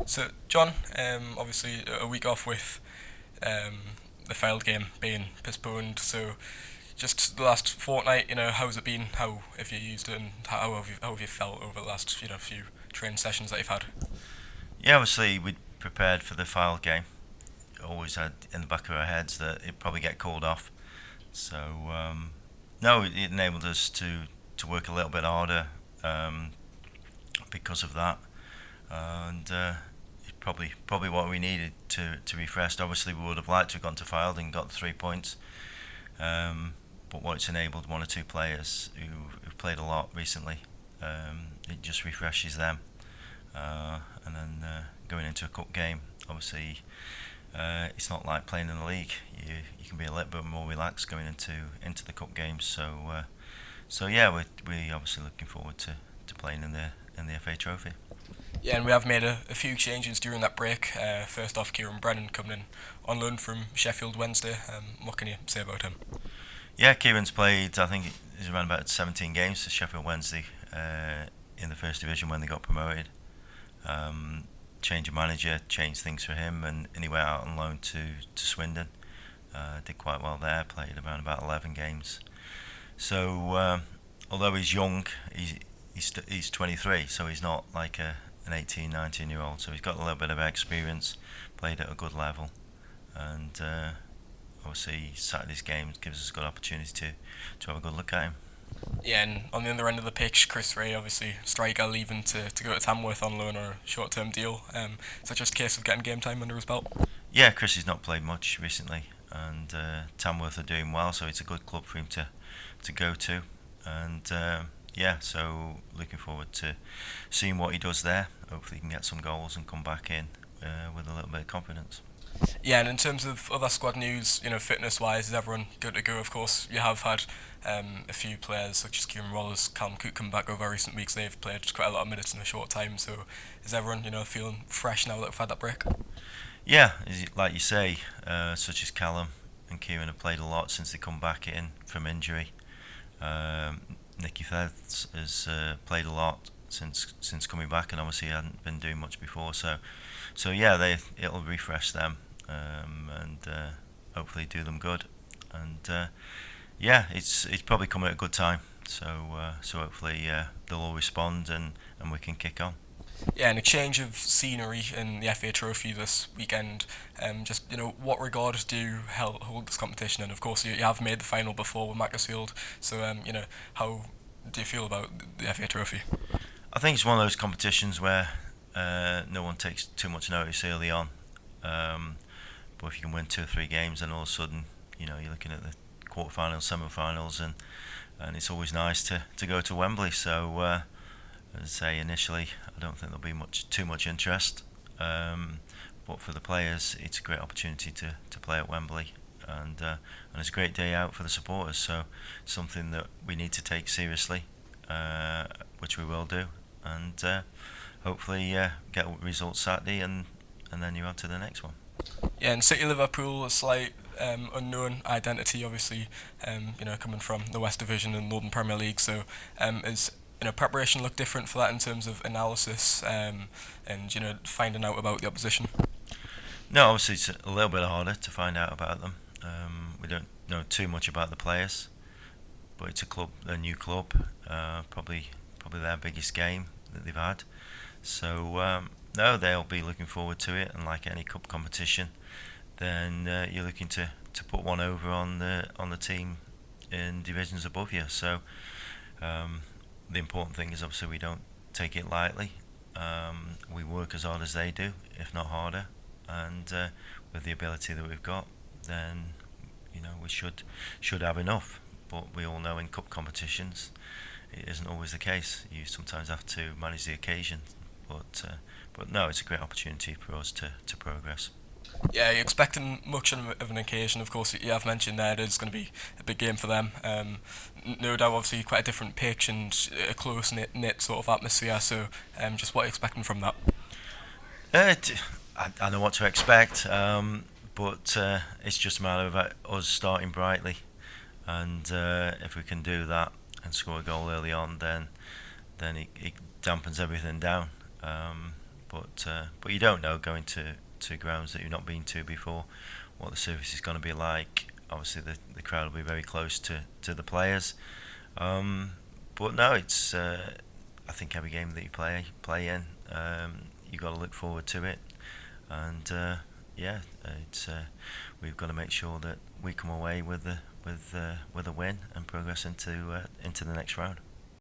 So, John, obviously a week off with the failed game being postponed. So, just the last fortnight, how's it been? How have you used it, and how have you felt over the last few training sessions that you've had? Yeah, obviously we prepared for the final game. Always had in the back of our heads that it'd probably get called off. So no, it enabled us to work a little bit harder um, because of that, and it's probably what we needed to refresh. Obviously, we would have liked to have gone to Filed and got the 3 points, but what it's enabled one or two players who've played a lot recently, it just refreshes them, and then going into a cup game, obviously. It's not like playing in the league. You can be a little bit more relaxed going into the cup games. So yeah, we obviously looking forward to playing in the FA Trophy. Yeah, and we have made a few changes during that break. First off, Kieran Brennan coming in on loan from Sheffield Wednesday. What can you say about him? Yeah, Kieran's played. I think he's around about 17 games for Sheffield Wednesday in the first division when they got promoted. Um, Change of manager changed things for him, and he went out on loan to Swindon. Did quite well there. Played around about 11 games. So although he's young, he's 23, so he's not like an 18, 19 year old. So he's got a little bit of experience. Played at a good level, and obviously Saturday's game gives us a good opportunity to have a good look at him. Yeah, and on the other end of the pitch, Chris Ray, obviously striker, leaving to go to Tamworth on loan or a short-term deal. Is that just a case of getting game time under his belt? Yeah, Chris has not played much recently, and Tamworth are doing well, so it's a good club for him to go to. And yeah, so looking forward to seeing what he does there. Hopefully, he can get some goals and come back in with a little bit of confidence. Yeah, and in terms of other squad news, fitness-wise, is everyone good to go? Of course, you have had a few players such as Kieran Wallace, Callum Cook come back over recent weeks. They've played quite a lot of minutes in a short time. So, is everyone, feeling fresh now that we've had that break? Yeah, like you say, such as Callum and Kieran have played a lot since they come back in from injury. Nicky Feds has played a lot since coming back, and obviously he hadn't been doing much before. So yeah, it'll refresh them, and hopefully do them good. And yeah, it's probably coming at a good time. So hopefully they'll all respond, and we can kick on. Yeah, and a change of scenery in the FA Trophy this weekend. Just what regard do you hold this competition? And of course, you have made the final before with Macclesfield. So how do you feel about the FA Trophy? I think it's one of those competitions where no one takes too much notice early on. Um, but if you can win two or three games, then all of a sudden, you're looking at the quarterfinals, semi-finals, and it's always nice to go to Wembley. So, as I say, initially, I don't think there'll be too much interest. Um, but for the players, it's a great opportunity to play at Wembley, and it's a great day out for the supporters. So, something that we need to take seriously, which we will do, and hopefully get results Saturday, and then you're on to the next one. Yeah, and City of Liverpool, a slight unknown identity, obviously, coming from the West Division and Northern Premier League. So, is preparation look different for that in terms of analysis and finding out about the opposition? No, obviously it's a little bit harder to find out about them. We don't know too much about the players, but it's a new club, probably their biggest game that they've had. So no, they'll be looking forward to it, and like any cup competition, then you're looking to put one over on the team in divisions above you. So um, the important thing is obviously we don't take it lightly. We work as hard as they do, if not harder, and with the ability that we've got, then we should have enough. But we all know in cup competitions, it isn't always the case. You sometimes have to manage the occasion, but no, it's a great opportunity for us to progress. Yeah, you're expecting much of an occasion. Of course, you have mentioned there it is going to be a big game for them. No doubt, obviously, quite a different pitch and a close knit sort of atmosphere. So, just what are you expecting from that? Uh, t- I know what to expect, but it's just a matter of us starting brightly, and if we can do that and score a goal early on, then it dampens everything down. But you don't know going to grounds that you've not been to before what the surface is going to be like. Obviously, the crowd will be very close to the players. But no, it's I think every game that you play in, you got to look forward to it, and yeah, it's we've got to make sure that we come away with a win and progress into the next round.